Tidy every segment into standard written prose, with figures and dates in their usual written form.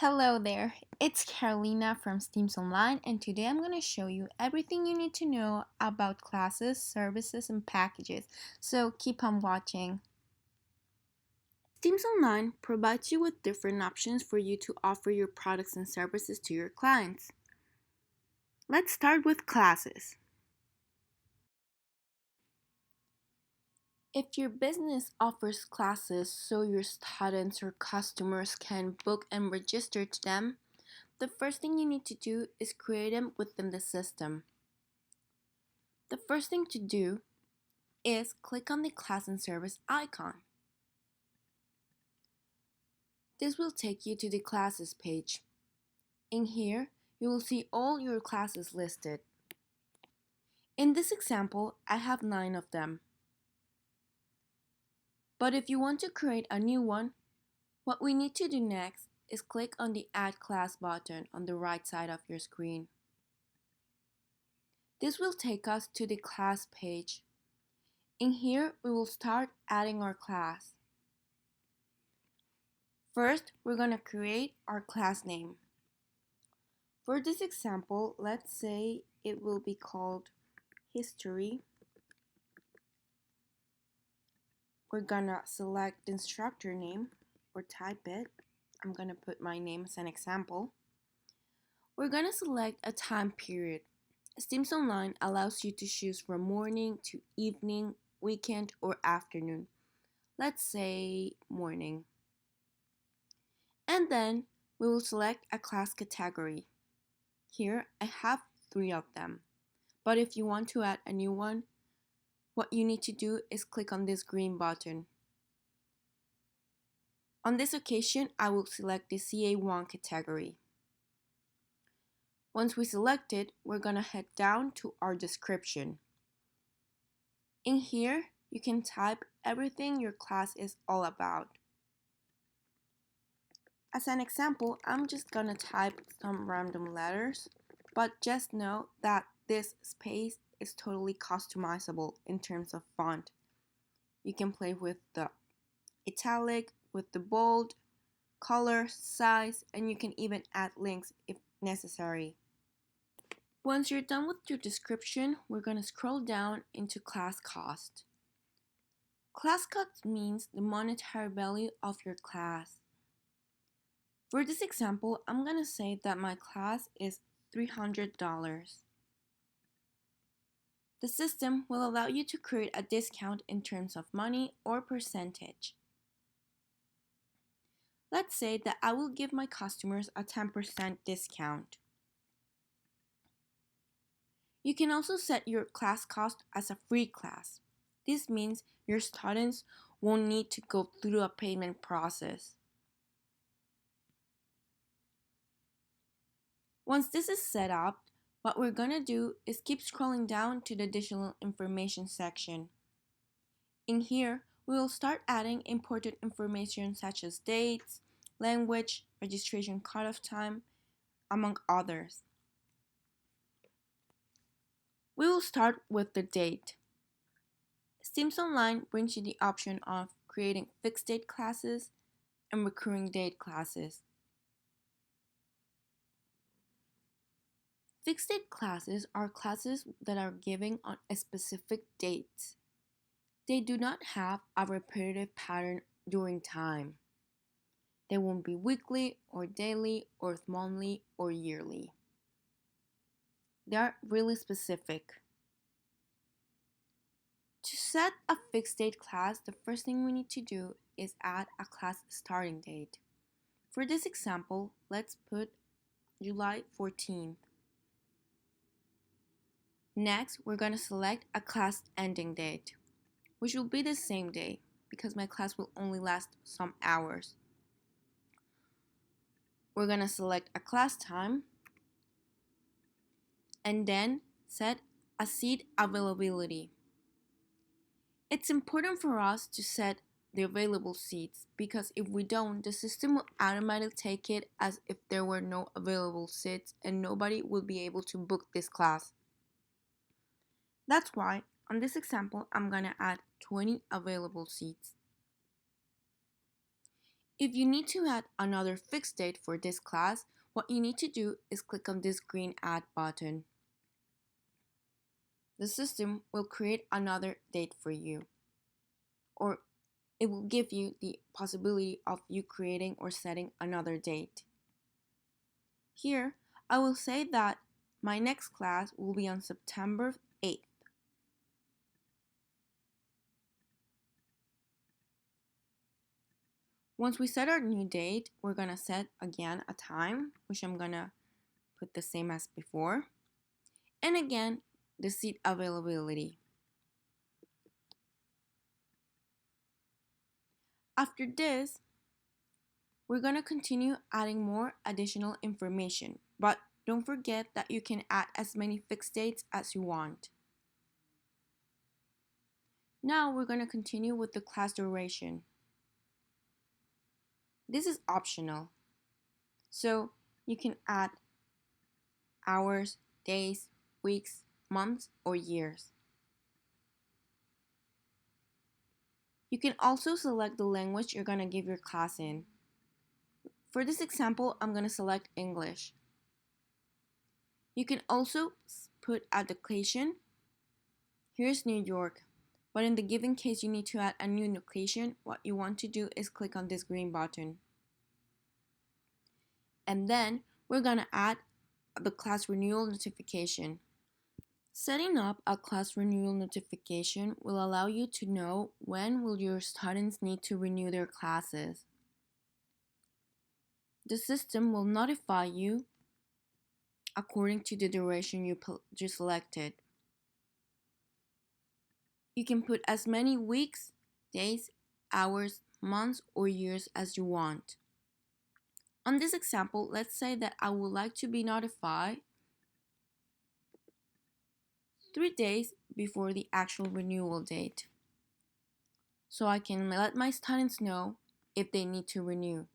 Hello there, it's Carolina from Steams Online, and today I'm going to show you everything you need to know about classes, services, and packages, so keep on watching. Steams Online provides you with different options for you to offer your products and services to your clients. Let's start with classes. If your business offers classes so your students or customers can book and register to them, the first thing you need to do is create them within the system. The first thing to do is click on the class and service icon. This will take you to the classes page. In here, you will see all your classes listed. In this example, I have 9 of them. But if you want to create a new one, what we need to do next is click on the Add Class button on the right side of your screen. This will take us to the class page. In here, we will start adding our class. First, we're going to create our class name. For this example, let's say it will be called History. We're gonna select the instructor name or type it. I'm gonna put my name as an example. We're gonna select a time period. Steams Online allows you to choose from morning to evening, weekend, or afternoon. Let's say morning. And then we will select a class category. Here I have 3 of them. But if you want to add a new one, what you need to do is click on this green button. On this occasion, I will select the CA1 category. Once we select it, we're going to head down to our description. In here, you can type everything your class is all about. As an example, I'm just going to type some random letters, but just know that this space is totally customizable in terms of font. You can play with the italic, with the bold, color, size, and you can even add links if necessary. Once you're done with your description, we're going to scroll down into class cost. Class cost means the monetary value of your class. For this example, I'm going to say that my class is $300. The system will allow you to create a discount in terms of money or percentage. Let's say that I will give my customers a 10% discount. You can also set your class cost as a free class. This means your students won't need to go through a payment process. Once this is set up, what we're going to do is keep scrolling down to the additional information section. In here, we will start adding important information such as dates, language, registration cutoff time, among others. We will start with the date. Steams Online brings you the option of creating fixed date classes and recurring date classes. Fixed date classes are classes that are given on a specific date. They do not have a repetitive pattern during time. They won't be weekly or daily or monthly or yearly. They are really specific. To set a fixed date class, the first thing we need to do is add a class starting date. For this example, let's put July 14th. Next, we're going to select a class ending date, which will be the same day because my class will only last some hours. We're going to select a class time and then set a seat availability. It's important for us to set the available seats because if we don't, the system will automatically take it as if there were no available seats and nobody will be able to book this class. That's why, on this example, I'm gonna add 20 available seats. If you need to add another fixed date for this class, what you need to do is click on this green Add button. The system will create another date for you, or it will give you the possibility of you creating or setting another date. Here, I will say that my next class will be on September 8th. Once we set our new date, we're gonna set again a time, which I'm gonna put the same as before. And again, the seat availability. After this, we're gonna continue adding more additional information, but don't forget that you can add as many fixed dates as you want. Now we're gonna continue with the class duration. This is optional, so you can add hours, days, weeks, months, or years. You can also select the language you're going to give your class in. For this example, I'm going to select English. You can also put add location. Here's New York, but in the given case you need to add a new location, what you want to do is click on this green button. And then we're going to add the class renewal notification. Setting up a class renewal notification will allow you to know when will your students need to renew their classes. The system will notify you according to the duration you selected. You can put as many weeks, days, hours, months, or years as you want. On this example, let's say that I would like to be notified 3 days before the actual renewal date, so I can let my students know if they need to renew.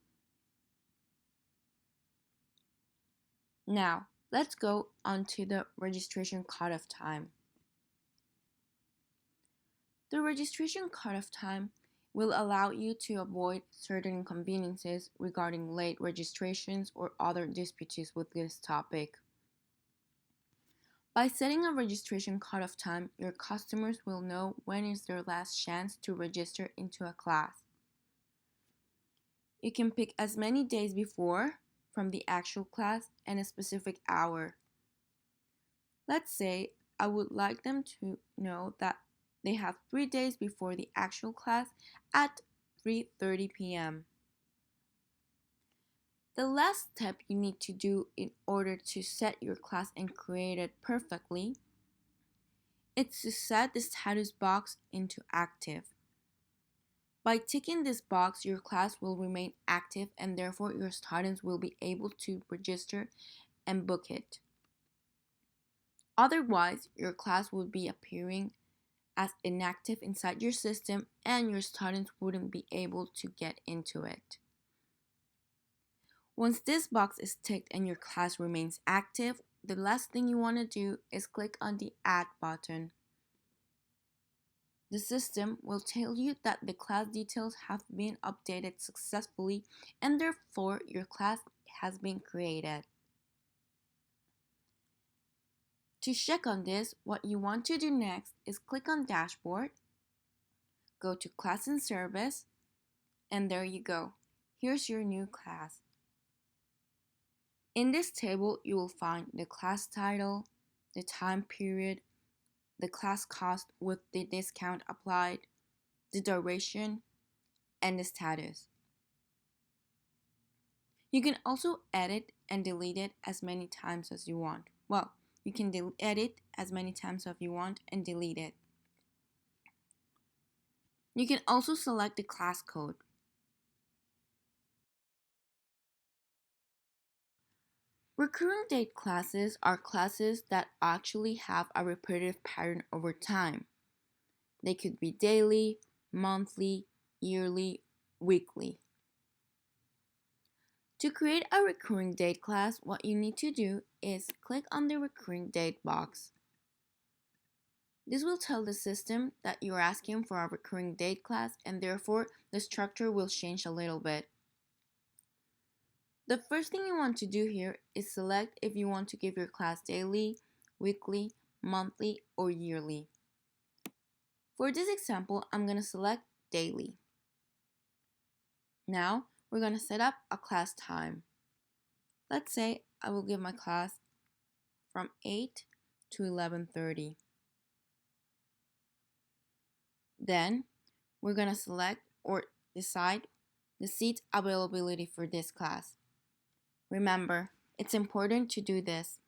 Now, let's go on to the registration cutoff time. The registration cutoff time will allow you to avoid certain inconveniences regarding late registrations or other disputes with this topic. By setting a registration cutoff time, your customers will know when is their last chance to register into a class. You can pick as many days before from the actual class and a specific hour. Let's say I would like them to know that they have 3 days before the actual class at 3:30 p.m. The last step you need to do in order to set your class and create it perfectly is to set the status box into active. By ticking this box, your class will remain active and therefore your students will be able to register and book it. Otherwise, your class would be appearing as inactive inside your system and your students wouldn't be able to get into it. Once this box is ticked and your class remains active, the last thing you want to do is click on the Add button. The system will tell you that the class details have been updated successfully and therefore your class has been created. To check on this, what you want to do next is click on Dashboard, go to Class and Service, and there you go. Here's your new class. In this table, you will find the class title, the time period, the class cost with the discount applied, the duration, and the status. You can also edit and delete it as many times as you want. Well, you can edit as many times as you want and delete it. You can also select the class code. Recurring date classes are classes that actually have a repetitive pattern over time. They could be daily, monthly, yearly, weekly. To create a recurring date class, what you need to do is click on the recurring date box. This will tell the system that you're asking for a recurring date class and therefore the structure will change a little bit. The first thing you want to do here is select if you want to give your class daily, weekly, monthly, or yearly. For this example, I'm going to select daily. Now, we're going to set up a class time. Let's say I will give my class from 8 to 11:30. Then, we're going to select or decide the seat availability for this class. Remember, it's important to do this.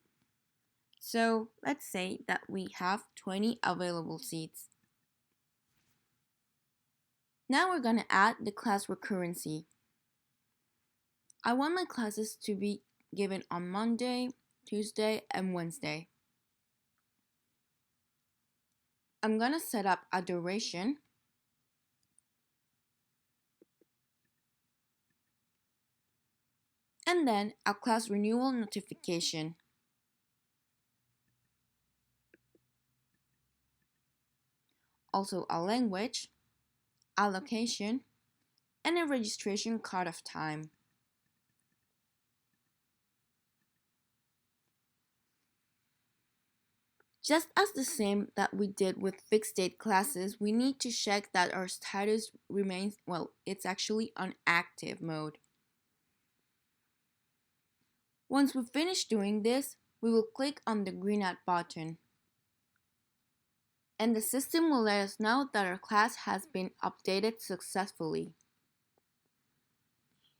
So, let's say that we have 20 available seats. Now we're going to add the class recurrency. I want my classes to be given on Monday, Tuesday, and Wednesday. I'm going to set up a duration and then a class renewal notification. Also a language, a location, and a registration cutoff time. Just as the same that we did with fixed date classes, we need to check that our status remains, it's actually on active mode. Once we finish doing this, we will click on the green add button. And the system will let us know that our class has been updated successfully.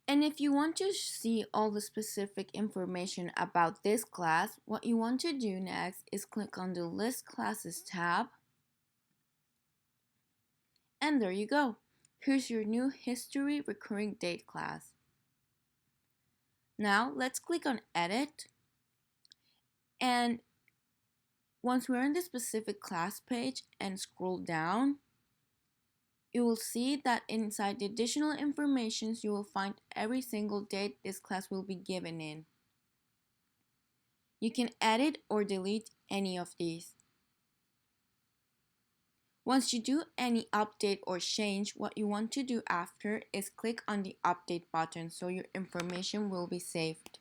And if you want to see all the specific information about this class, what you want to do next is click on the List Classes tab. And there you go. Here's your new History Recurring Date class. Now let's click on Edit. And once we're in the specific class page and scroll down, you will see that inside the additional information you will find every single date this class will be given in. You can edit or delete any of these. Once you do any update or change, what you want to do after is click on the update button so your information will be saved.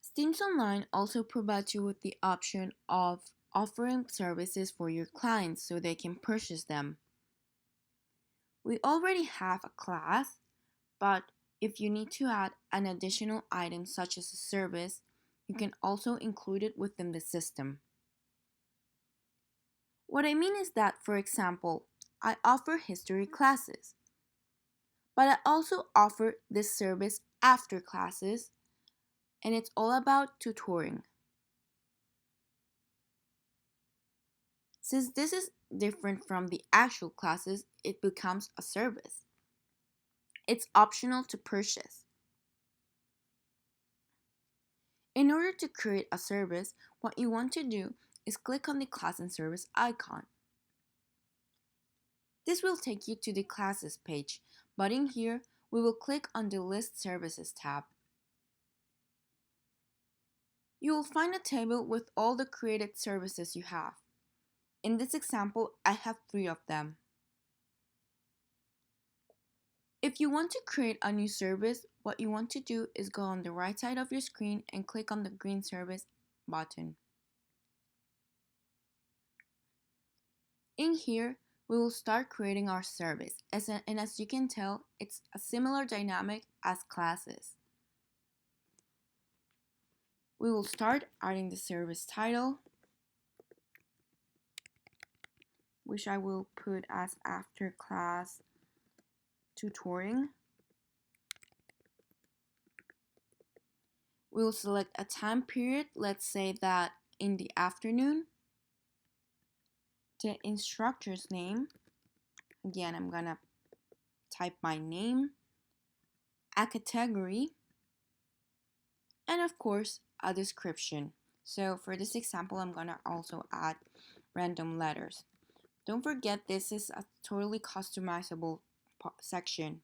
Steams Online also provides you with the option of offering services for your clients so they can purchase them. We already have a class, but if you need to add an additional item such as a service, you can also include it within the system. What I mean is that, for example, I offer history classes, but I also offer this service after classes, and it's all about tutoring. Since this is different from the actual classes, it becomes a service. It's optional to purchase. In order to create a service, what you want to do is click on the class and service icon. This will take you to the classes page, but in here, we will click on the List Services tab. You will find a table with all the created services you have. In this example, I have 3 of them. If you want to create a new service, what you want to do is go on the right side of your screen and click on the green service button. In here, we will start creating our service, and as you can tell, it's a similar dynamic as classes. We will start adding the service title, which I will put as after class tutoring. We will select a time period, let's say that in the afternoon. The instructor's name, again, I'm gonna type my name, a category, and of course, a description. So for this example, I'm gonna also add random letters. Don't forget, this is a totally customizable section.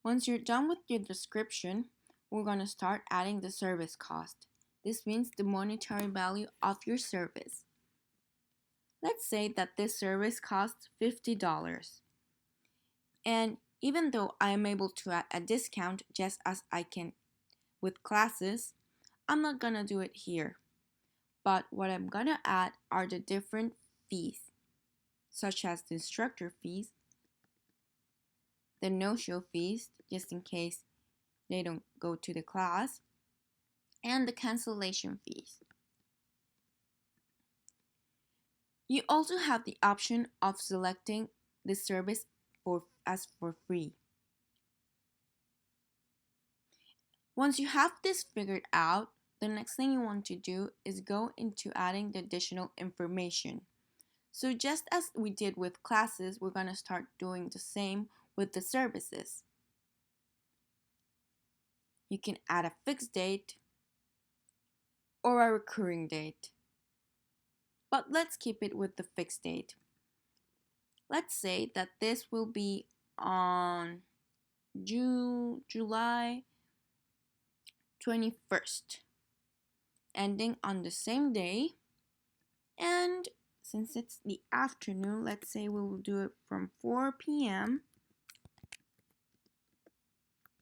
Once you're done with your description, we're gonna start adding the service cost. This means the monetary value of your service. Let's say that this service costs $50. And even though I am able to add a discount just as I can with classes, I'm not gonna do it here. But what I'm gonna add are the different fees, such as the instructor fees, the no-show fees, just in case they don't go to the class, and the cancellation fees. You also have the option of selecting the service as for free. Once you have this figured out, the next thing you want to do is go into adding the additional information. So just as we did with classes, we're going to start doing the same with the services. You can add a fixed date or a recurring date. But let's keep it with the fixed date. Let's say that this will be on July 21st, ending on the same day. And since it's the afternoon, let's say we will do it from 4 p.m.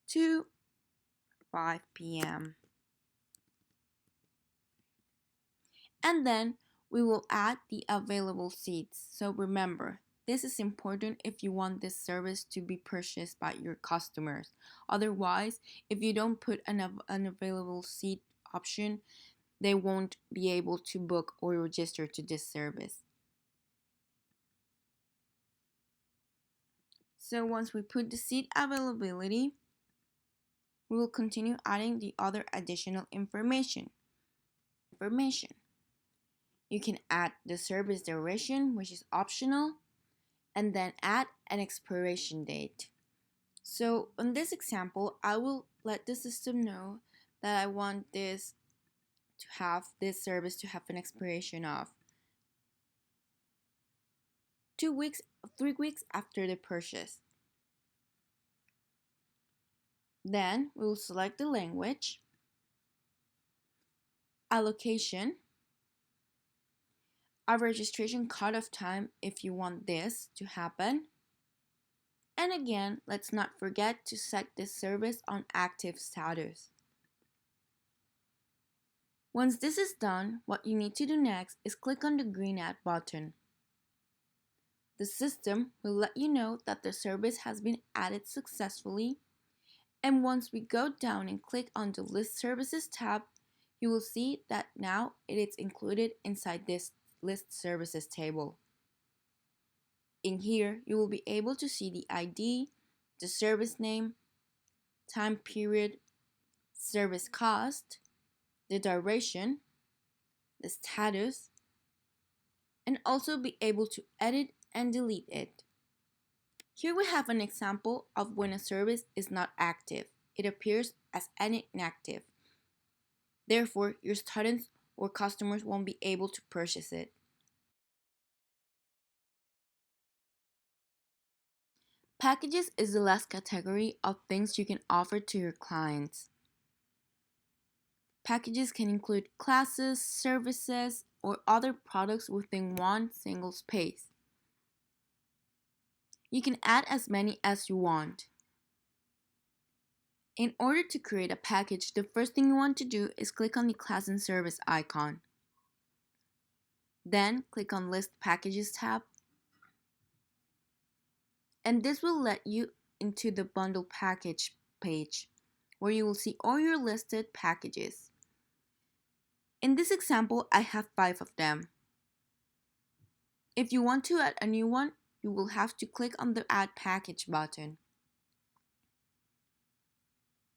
to 5 p.m. And then we will add the available seats. So remember, this is important if you want this service to be purchased by your customers. Otherwise, if you don't put an available seat option, they won't be able to book or register to this service. So once we put the seat availability, we will continue adding the other additional information. You can add the service duration, which is optional, and then add an expiration date. So in this example, I will let the system know that I want this service to have an expiration of 3 weeks after the purchase. Then we will select the language, allocation, a registration cutoff time if you want this to happen. And again, let's not forget to set this service on active status. Once this is done, what you need to do next is click on the green Add button. The system will let you know that the service has been added successfully, and once we go down and click on the List Services tab, you will see that now it is included inside this List Services table. In here, you will be able to see the ID, the service name, time period, service cost, the duration, the status, and also be able to edit and delete it. Here we have an example of when a service is not active. It appears as inactive. Therefore, your students or customers won't be able to purchase it. Packages is the last category of things you can offer to your clients. Packages can include classes, services, or other products within one single space. You can add as many as you want. In order to create a package, the first thing you want to do is click on the class and service icon. Then click on List Packages tab. And this will let you into the bundle package page, where you will see all your listed packages. In this example, I have 5 of them. If you want to add a new one, you will have to click on the Add Package button.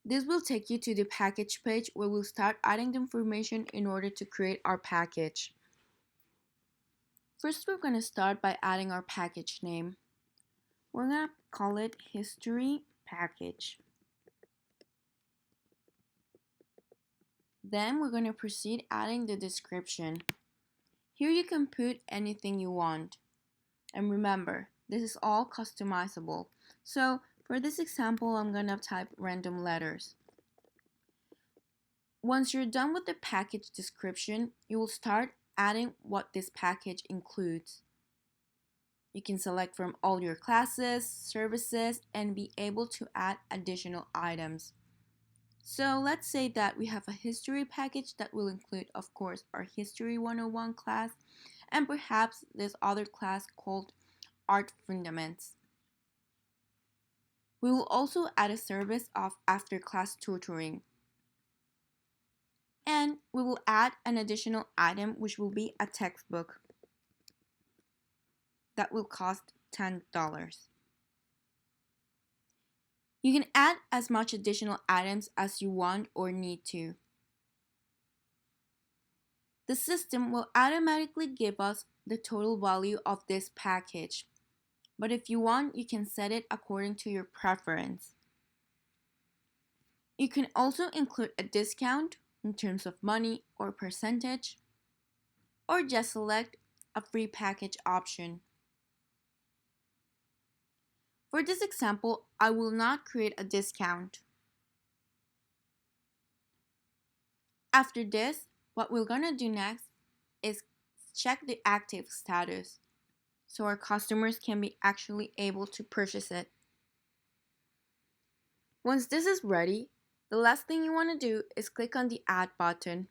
This will take you to the package page where we'll start adding the information in order to create our package. First, we're going to start by adding our package name. We're going to call it History Package. Then we're going to proceed adding the description. Here you can put anything you want. And remember, this is all customizable. So for this example, I'm going to type random letters. Once you're done with the package description, you will start adding what this package includes. You can select from all your classes, services, and be able to add additional items. So let's say that we have a history package that will include, of course, our History 101 class and perhaps this other class called Art Fundamentals. We will also add a service of after-class tutoring. And we will add an additional item which will be a textbook that will cost $10. You can add as much additional items as you want or need to. The system will automatically give us the total value of this package, but if you want, you can set it according to your preference. You can also include a discount in terms of money or percentage, or just select a free package option. For this example, I will not create a discount. After this, what we're gonna do next is check the active status so our customers can be actually able to purchase it. Once this is ready, the last thing you want to do is click on the Add button.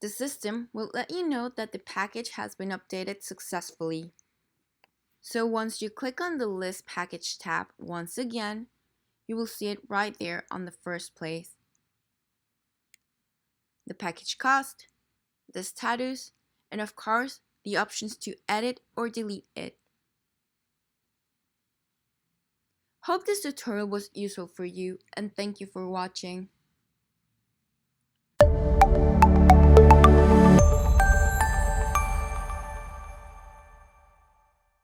The system will let you know that the package has been updated successfully. So once you click on the List Package tab once again, you will see it right there on the first place. The package cost, the status, and of course, the options to edit or delete it. Hope this tutorial was useful for you and thank you for watching.